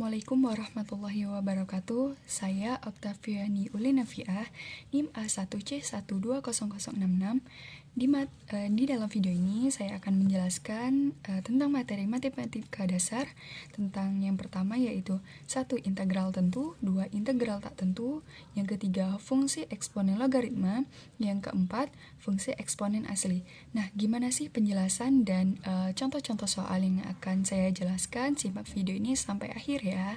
Assalamualaikum warahmatullahi wabarakatuh. Saya Oktaviani Ulinafiah, NIM A1C120066. Di dalam video ini saya akan menjelaskan tentang materi matematika dasar, tentang yang pertama yaitu 1. Integral tentu, 2. Integral tak tentu, yang ketiga fungsi eksponen logaritma, yang keempat fungsi eksponen asli. Nah, gimana sih penjelasan dan contoh-contoh soal yang akan saya jelaskan? Simak video ini sampai akhir ya.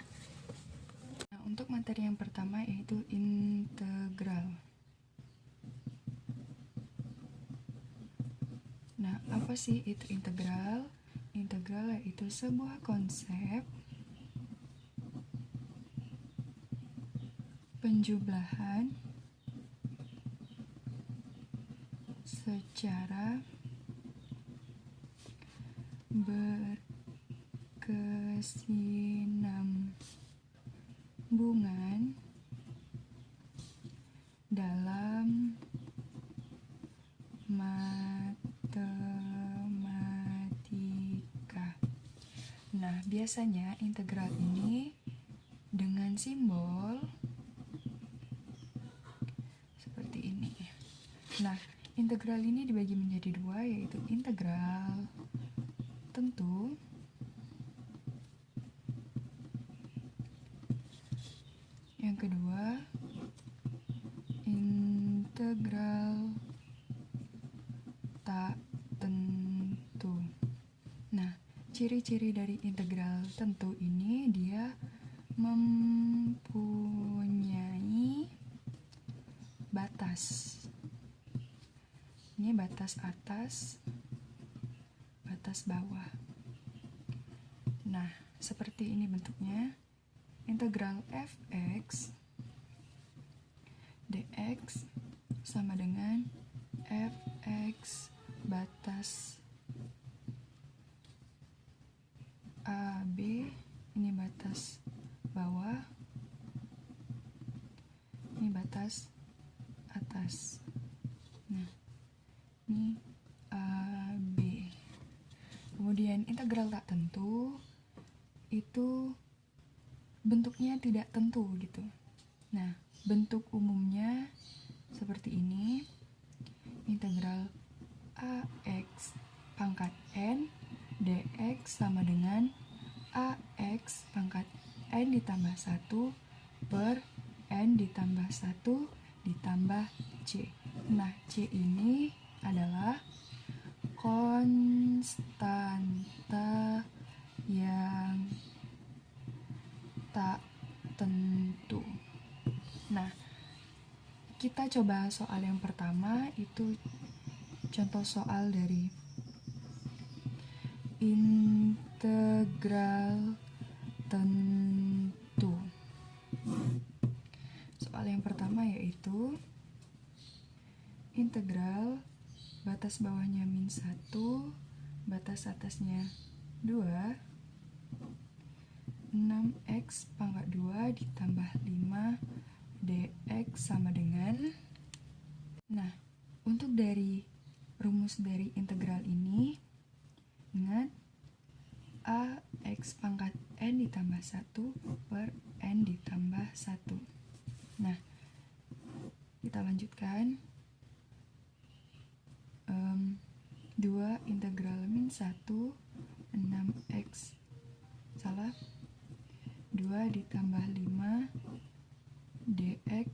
Nah, untuk materi yang pertama yaitu integral. Nah, apa sih itu integral? Integral yaitu sebuah konsep penjumlahan secara berkesinambungan dalam matematika. Nah, biasanya integral ini dengan simbol seperti ini. Nah, integral ini dibagi menjadi dua, yaitu integral tentu yang kedua integral tak tentu. Nah, ciri-ciri dari integral tentu ini dia mempunyai batas. Ini batas atas, batas bawah. Nah, seperti ini bentuknya. Integral fx dx sama dengan fx batas AB, ini batas bawah, ini batas atas. Nah, ini AB. Kemudian integral tak tentu itu bentuknya tidak tentu gitu. Nah, bentuk umumnya seperti ini. Integral AX pangkat N dx sama dengan AX pangkat N ditambah 1 per N ditambah 1 ditambah C. Nah, C ini adalah konstanta yang tak tentu. Nah, kita coba soal yang pertama, itu contoh soal dari integral tentu. Soal yang pertama yaitu integral batas bawahnya min 1, batas atasnya 2, 6x pangkat 2 ditambah 5 dx sama dengan. Nah, untuk dari rumus dari integral ini, ingat ax pangkat n ditambah 1 per n ditambah 1. Nah, kita lanjutkan. 2 integral min 1 6x 2 ditambah 5 dx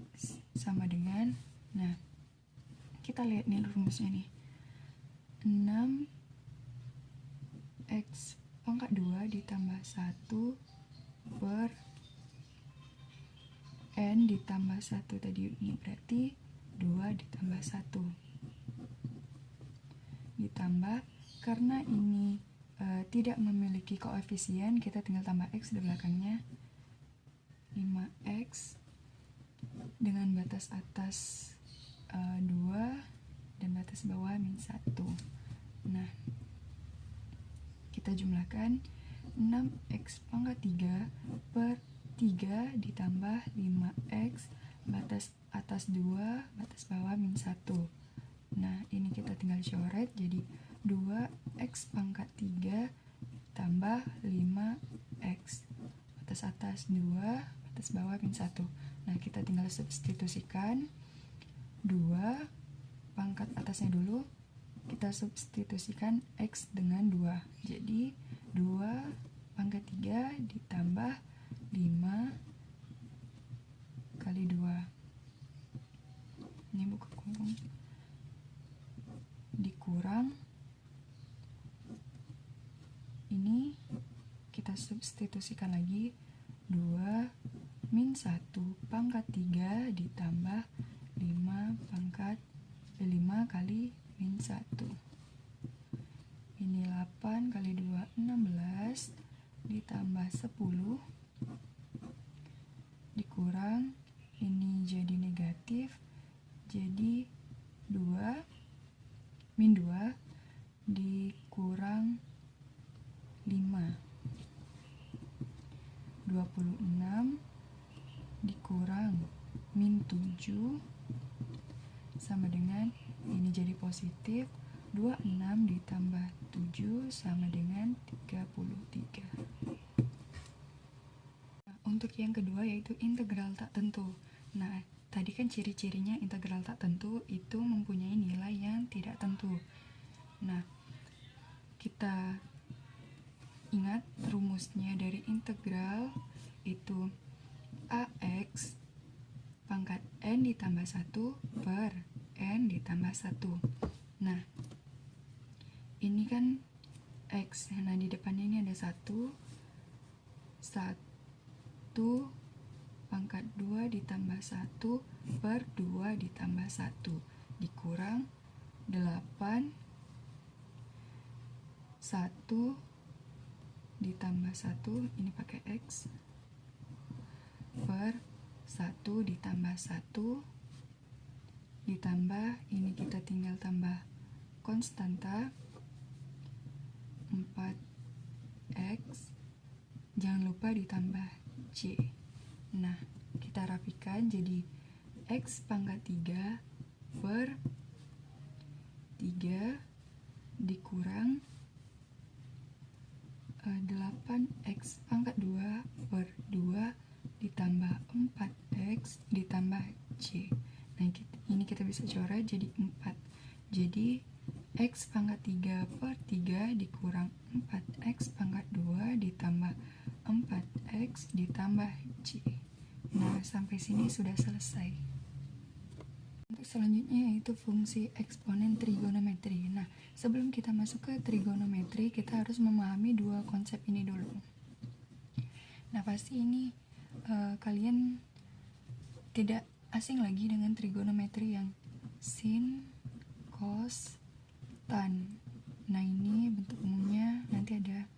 sama dengan. Nah, kita lihat nih rumusnya nih. 6x pangkat 2 ditambah 1 per n ditambah 1 tadi, ini berarti 2 ditambah 1 ditambah, karena ini tidak memiliki koefisien, kita tinggal tambah x di belakangnya. 5x dengan batas atas 2 dan batas bawah min 1. Nah, kita jumlahkan 6x pangkat 3 per 3 ditambah 5x batas atas 2 batas bawah min 1. Nah, ini kita tinggal coret jadi 2x pangkat 3 tambah 5x batas atas 2, batas bawah min 1. Nah, kita tinggal substitusikan 2, pangkat atasnya dulu, kita substitusikan X dengan 2. Jadi 2 pangkat 3 ditambah 5 kali 2. Ini buka kurung. Dikurang. Ini kita substitusikan lagi 2 min 1 pangkat 3 ditambah 5 kali min 1. Ini 8 kali 2 16 ditambah 10 dikurang, ini jadi negatif, jadi 2 min 2 dikurang 5, 26 dikurang min 7 sama dengan, ini jadi positif, 26 ditambah 7 sama dengan 33. Nah, untuk yang kedua yaitu integral tak tentu. Nah, tadi kan ciri-cirinya integral tak tentu itu mempunyai nilai yang tidak tentu. Nah, kita ingat rumusnya dari integral itu AX pangkat N ditambah 1 per N ditambah 1. Nah, ini kan X. Nah, di depannya ini ada 1 pangkat 2 ditambah 1 per 2 ditambah 1 dikurang 8 1 ditambah 1, ini pakai X, per 1 ditambah 1 ditambah, ini kita tinggal tambah konstanta 4X, jangan lupa ditambah C. Nah, kita rapikan jadi X pangkat 3 per 3 dikurang 8X pangkat 2 per 2 ditambah 4X ditambah C. Nah, ini kita bisa coret jadi 4. Jadi X pangkat 3 per 3 dikurang 4X pangkat 2 ditambah 4X ditambah C. Nah, sampai sini sudah selesai. Untuk selanjutnya yaitu fungsi eksponen trigonometri. Nah, sebelum kita masuk ke trigonometri, kita harus memahami dua konsep ini dulu. Nah, pasti ini kalian tidak asing lagi dengan trigonometri yang sin, cos, tan. Nah, ini bentuk umumnya nanti ada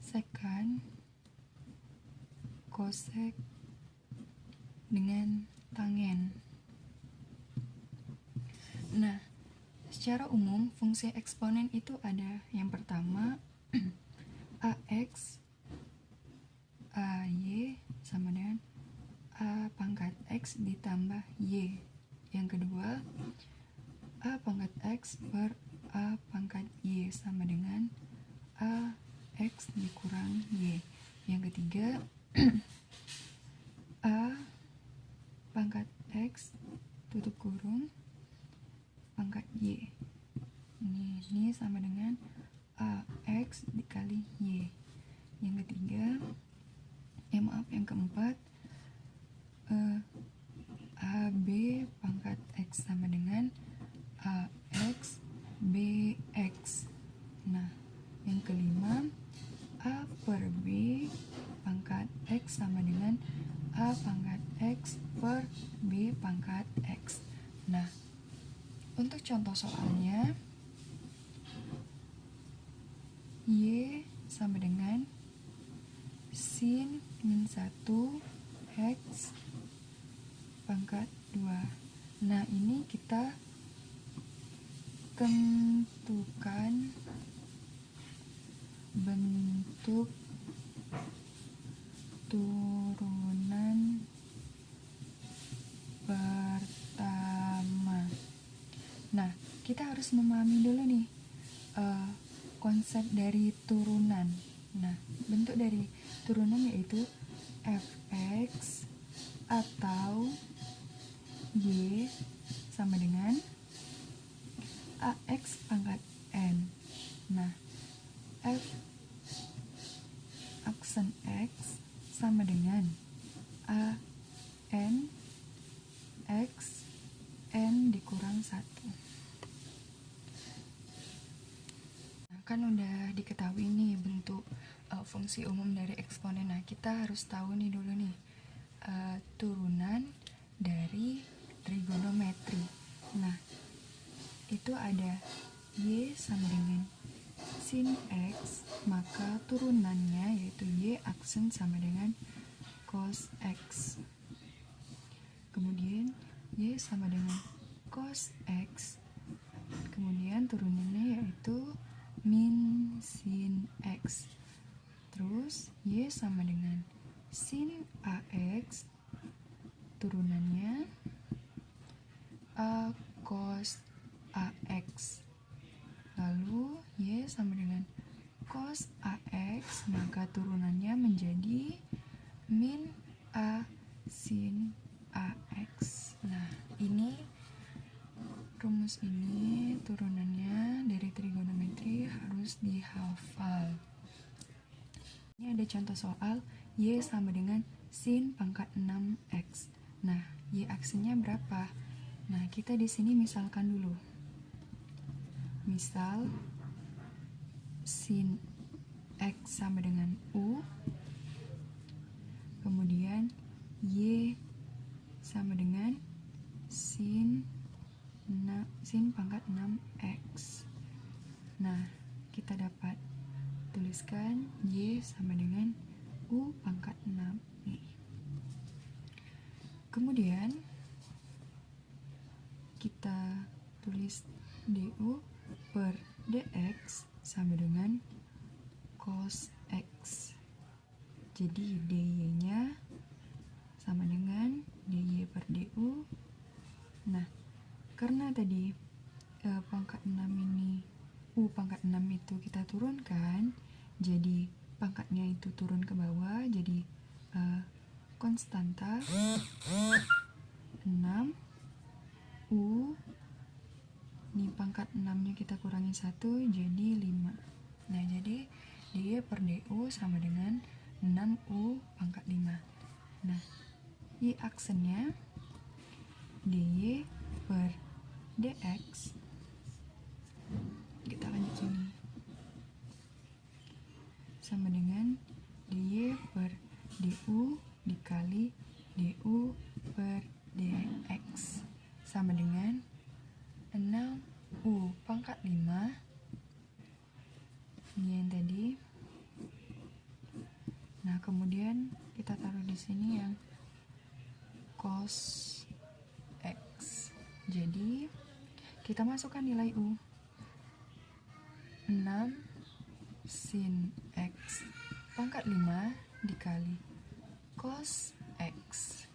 sekan, kosek, dengan tangen. Nah, secara umum fungsi eksponen itu ada yang pertama AX AY sama dengan A pangkat X ditambah Y. Yang kedua A pangkat X per A pangkat Y sama dengan A X dikurang Y. Yang ketiga A pangkat X tutup kurung pangkat Y. Ini sama dengan AX dikali Y. Yang ketiga, yang keempat, AB pangkat X sama dengan AX BX. Nah, yang kelima, A per B pangkat X sama dengan A pangkat X per B pangkat X. Nah, untuk contoh soalnya, Y sama dengan sin min 1 X pangkat 2. Nah, ini kita tentukan bentuk turunan pertama. Nah, kita harus memahami dulu nih konsep dari turunan. Nah, bentuk dari turunan yaitu fx atau y sama dengan ax pangkat n. Nah, f aksen x sama dengan a n x n dikurang 1. Nah, kan udah diketahui nih bentuk fungsi umum dari eksponen. Nah, kita harus tahu nih dulu nih turunan dari trigonometri. Nah, itu ada y sama dengan sin x, maka turunannya yaitu y aksen sama dengan cos x. Kemudian y sama dengan cos x. Kemudian turunannya yaitu min sin x. Terus y sama dengan sin ax. Turunannya a cos ax. Lalu y sama dengan cos ax, maka turunannya menjadi min a sin ax. Nah, ini rumus ini turunannya dari trigonometri harus dihafal. Ini ada contoh soal y sama dengan sin pangkat 6x. Nah, y aksennya berapa? Nah, kita di sini misalkan dulu. Misal sin x sama dengan u, kemudian y sama dengan sin pangkat 6x. Nah, kita dapat tuliskan y sama dengan u pangkat 6 nih. Kemudian kita tulis du per dx sama dengan cos x. Jadi dy-nya sama dengan dy per du. Nah, karena tadi pangkat 6 ini, u pangkat 6 itu kita turunkan, jadi pangkatnya itu turun ke bawah, jadi konstanta 6 u, ini pangkat 6 nya kita kurangi 1 jadi 5. Nah, jadi dy per du sama dengan 6u pangkat 5. Nah, y aksennya dy per dx, kita lanjut sini, sama dengan dy per du dikali du per dx sama dengan 6u pangkat 5. Ini yang tadi. Nah, kemudian kita taruh di sini yang cos x. Jadi kita masukkan nilai u. 6 sin x pangkat 5 dikali cos x.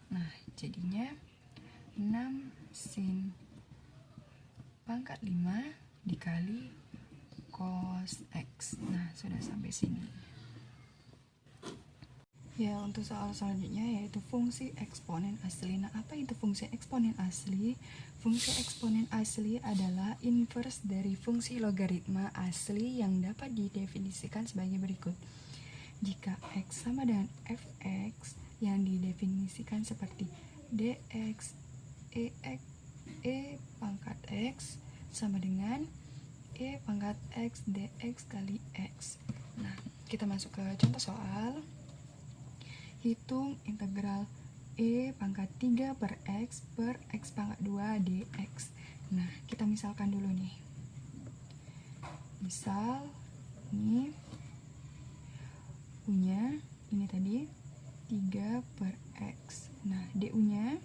Nah, jadinya 6 sin pangkat 5 dikali cos x. Nah, sudah sampai sini. Ya, untuk soal selanjutnya yaitu fungsi eksponen asli. Nah, apa itu fungsi eksponen asli? Fungsi eksponen asli adalah inverse dari fungsi logaritma asli yang dapat didefinisikan sebagai berikut. Jika x sama dengan fx yang didefinisikan seperti dx e pangkat x sama dengan e pangkat x dx kali x. Nah, kita masuk ke contoh soal. Hitung integral e pangkat 3 per x pangkat 2 dx. Nah, kita misalkan dulu nih. Misal ini u-nya ini tadi 3 per x. Nah, du-nya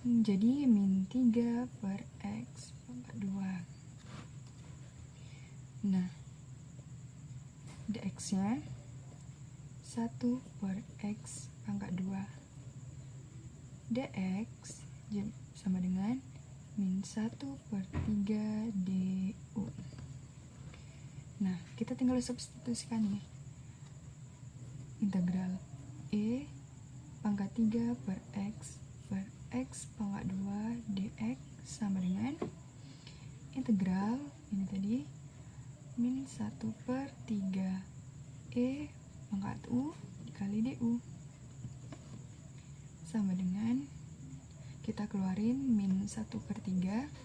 jadi min 3 per x pangkat 2. Nah, dx-nya 1 per x pangkat 2. Dx sama dengan min 1 per 3 du. Nah, kita tinggal substitusikan nih. integral E pangkat 3 per X pangkat 2 dx sama dengan integral ini tadi min 1 per 3 E pangkat U dikali du sama dengan kita keluarin min 1 per 3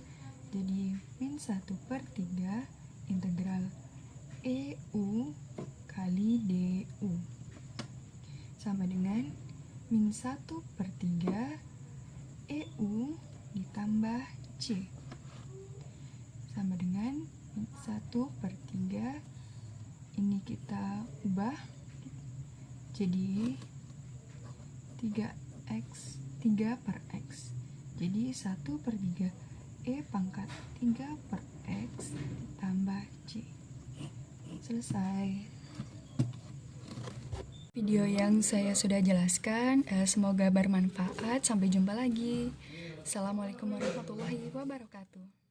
jadi min 1 per 3 integral EU kali du sama dengan min 1 per 3 EU ditambah C sama dengan min 1 per 3 ini kita ubah jadi 3 per X jadi 1 per 3 E pangkat 3 per X ditambah C. Selesai. Video yang saya sudah jelaskan semoga bermanfaat. Sampai jumpa lagi. Assalamualaikum warahmatullahi wabarakatuh.